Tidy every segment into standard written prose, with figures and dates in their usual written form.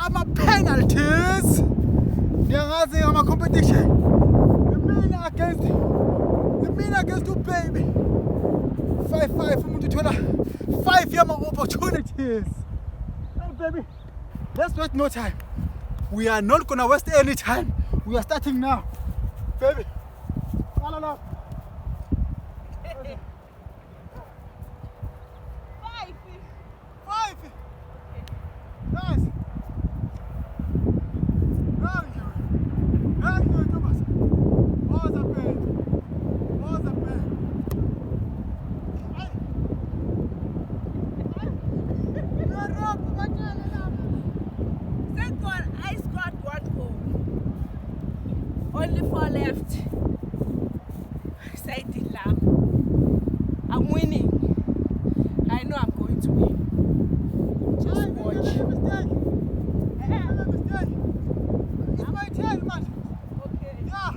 ama penalties. Niyangazi ama competition. The mina against you, baby. 5-5 umuntu uthola 5 yama opportunities. Hey baby, let's waste no time. We are not gonna waste any time. We are starting now. Baby. No. 5. Nice. Thank you, Thomas. What's up, baby? Thank God I scored 1 goal. Only 4 left. Side lamb. I'm winning. I know I'm going to win. Just watch. I made a mistake. It's my turn, man. Okay. Yeah.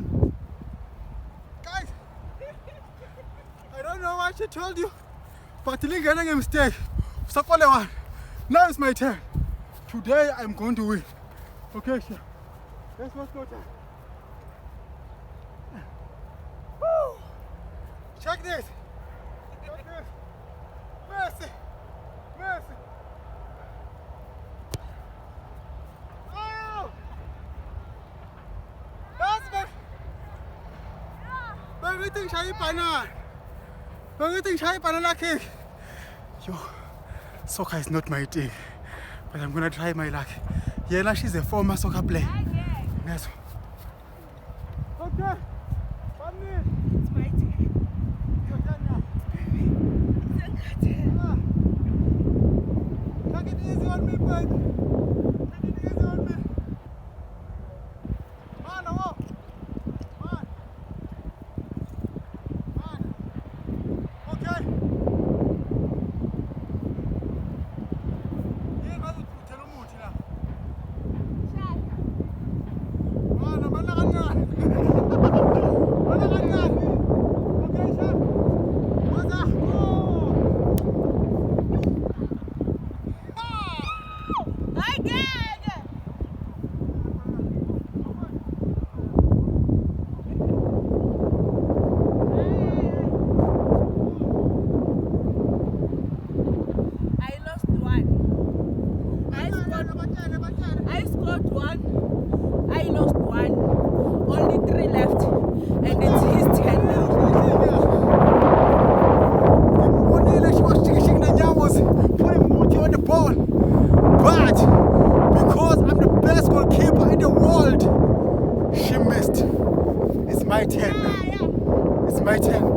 Guys, I don't know what she told you, but you didn't make a mistake. Now it's my turn. Today I'm going to win. Okay, sure. Let's go time. Woo! Check this. Mercy. Oh! That's me. Everything shy banana cake. Yo, soccer is not my thing, but I'm gonna try my luck. Yela, she's a former soccer player. Yes. Okay. It's my turn. Your turn now. Take it easy on me, baby. Take it easy on me. Man. Okay. I scored 1. I lost 1. Only 3 left. And it's his turn now. She was shaking the Nyamos, putting Muti on the ball. But because I'm the best goalkeeper in the world, she missed. It's my turn now. It's my turn.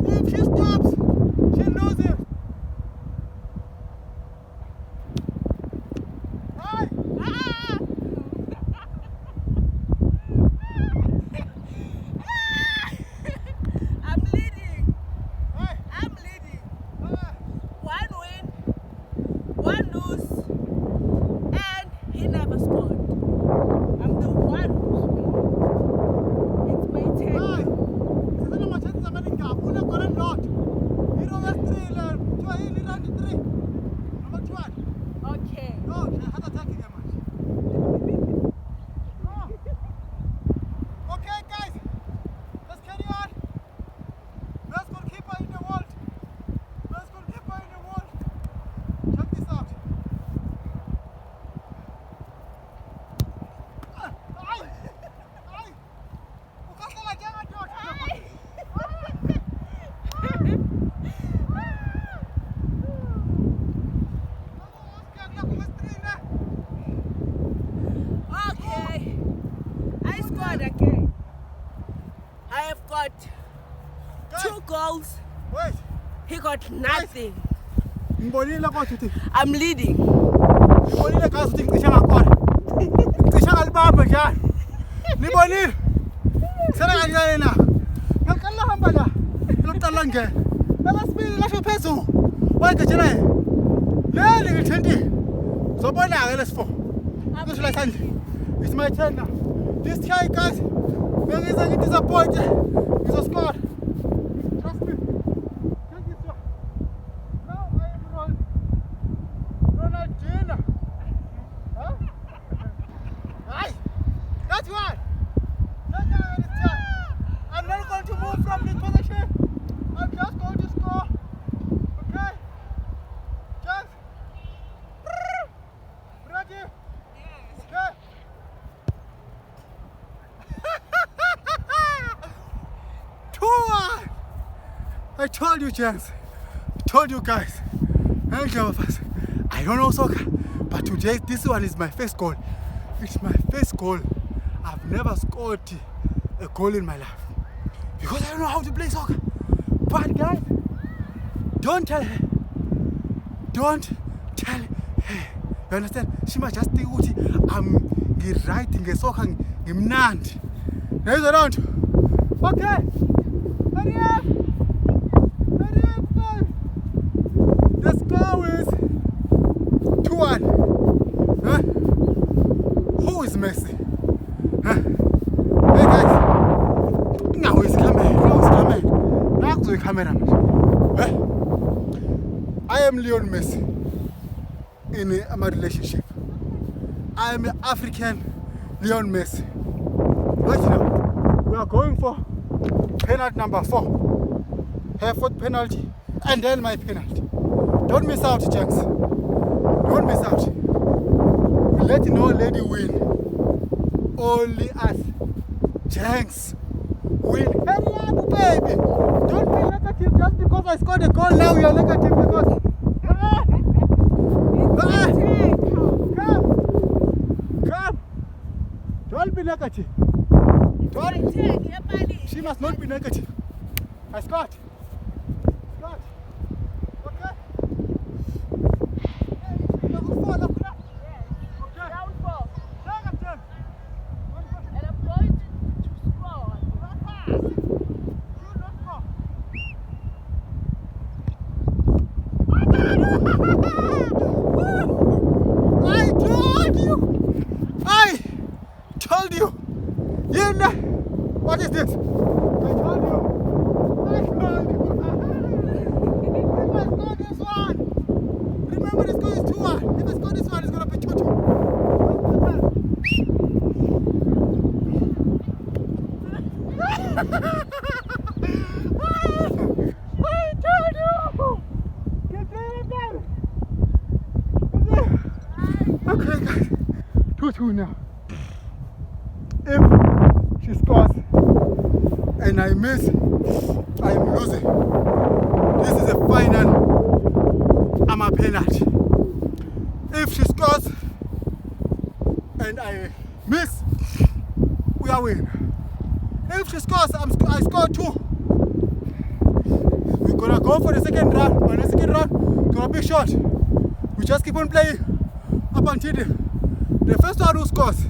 If she stops, she loses. Hi. I'm leading. Hi. I'm leading. 1 win, 1 lose, and he never scored. I'm the one who's winning. It's my turn. Hi. Sasa na chances za mani ngapi? Una kona not. Hero was 3 learn. Chua hii ni round 3. Number 12. Okay. No, hata taki ya match. Okay, guys. Let's carry on. Best goalkeeper in the world. Check this out. Ukasala janga dot. Okay. I scored again. I have got 2 goals. Wait. He got nothing. Ngibonile kodwa uthi I'm leading. ngibonile gazi uthi ngicisha ngakona. Ngicisha ngalibamba njalo. Nibonile? Sena kancane na. Ngaqala hamba la. Lokuqala ngene. Labasibili lasho phezulu. Wayegejela yena. Leli ngithentile. Zobona ke lesi 4. It's my turn now. This guy, guys, I'm disappointed. He's a squad. Trust me. Take this one. Now I am Ronaldinho. Huh? Aye. That's one. I'm not going to move from this position. I'm just going to score. Okay? Just. Ready? Yes. Okay? 2-1. I told you, James. I told you guys. Thank you, us. I don't know soccer, but today this one is my first goal. It's my first goal. I've never scored a goal in my life because I don't know how to play soccer. But guys, don't tell her. Don't tell her. You understand? She must just think I'm writing a soccer. I'm not. There's around. Okay. Hurry up. Hurry up, guys. The score is 2-1. Huh? Who is Messi? Huh? Hey guys. Now he's coming. Now he's coming. Huh? I am Leon Messi in my relationship. I am an African Leon Messi. Right now, we are going for penalty number 4. Hereford penalty and then my penalty. Don't miss out, James. Don't miss out. Let no lady win. Only us. Jenks win. Hurry up, baby. Don't be negative just because I scored a goal. Now you are negative because. Come. Don't be negative. She must not be negative. I scored. Scored. Okay. Level 4, look at that. Okay. Round 4. Captain. And I'm going to score. You not score. I told you. You know. What is this? I told you. If I score this one, remember the score is 2-1. If I score this one, it's going to be 2-2. I told you. Get there. Okay, guys. 2-2 now. If she scores and I miss, I am losing. This is a final. I'm a penalty. If she scores and I miss, we are winning. If she scores, I score 2. We're gonna go for the second round. For the second round, it's gonna be short. We just keep on playing up until the first one who scores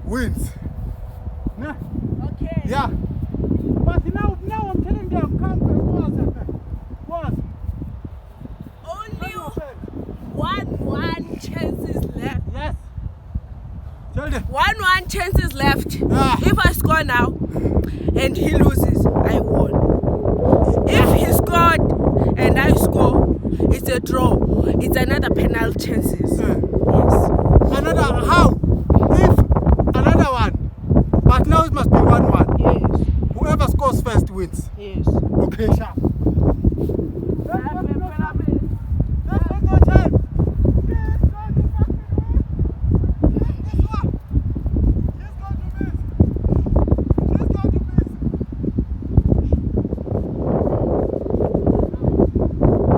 wins. Yeah. Okay. Yeah. But now I'm telling them, come what? Only 1 chances left. Yes. Tell them. 1 chances left. Yeah. If I score now and he loses, I won. If he scored and I score, it's a draw. It's another penalty chances. Yeah. Yes. Another how? If another one. But now it must be 1-1. Yes. Whoever scores first wins. Yes. Okay, sharp. Let's go no time. Let's go to fucking win. This one. She's going to miss. She's going to miss.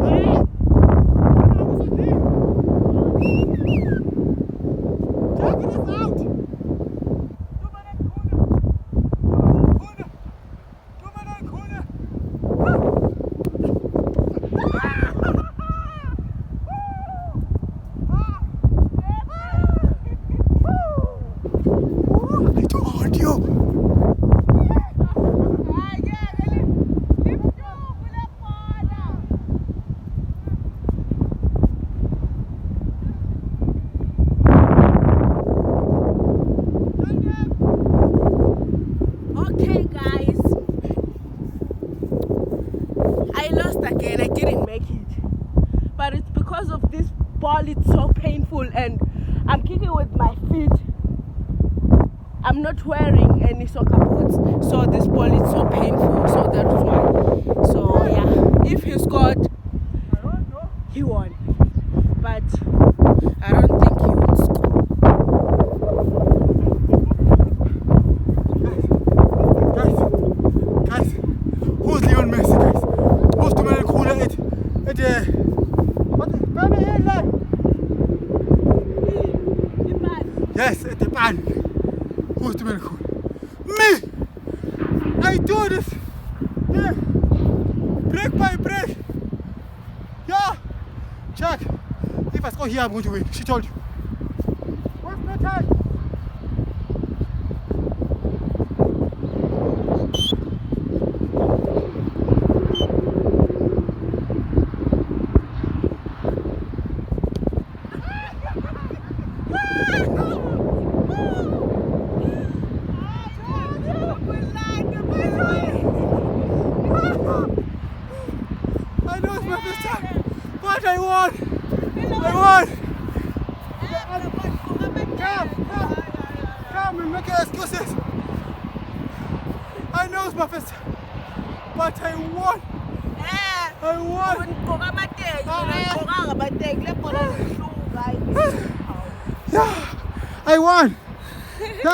Hey! I was a team. Check this out. 2 minutes corner. 2 minutes corner. Hey guys, I lost again. I didn't make it, but it's because of this ball. It's so painful, and I'm kicking with my feet. I'm not wearing any soccer boots, so this ball is so painful. So that's why. So yeah, if he scored, he won, but I don't think he will score. Guys, who's Lionel Messi, guys? Who's the man who what the baby here, like? Yes, at the ban. Who's the man who? Me! I do this! Yeah. Break by break! Yeah! Check! If I score here, I'm going to win. She told you. What's the time? I know it's my first time, but I won! I won! Come and make excuses! I know it's my first time, but I won! I won! Yeah, I won!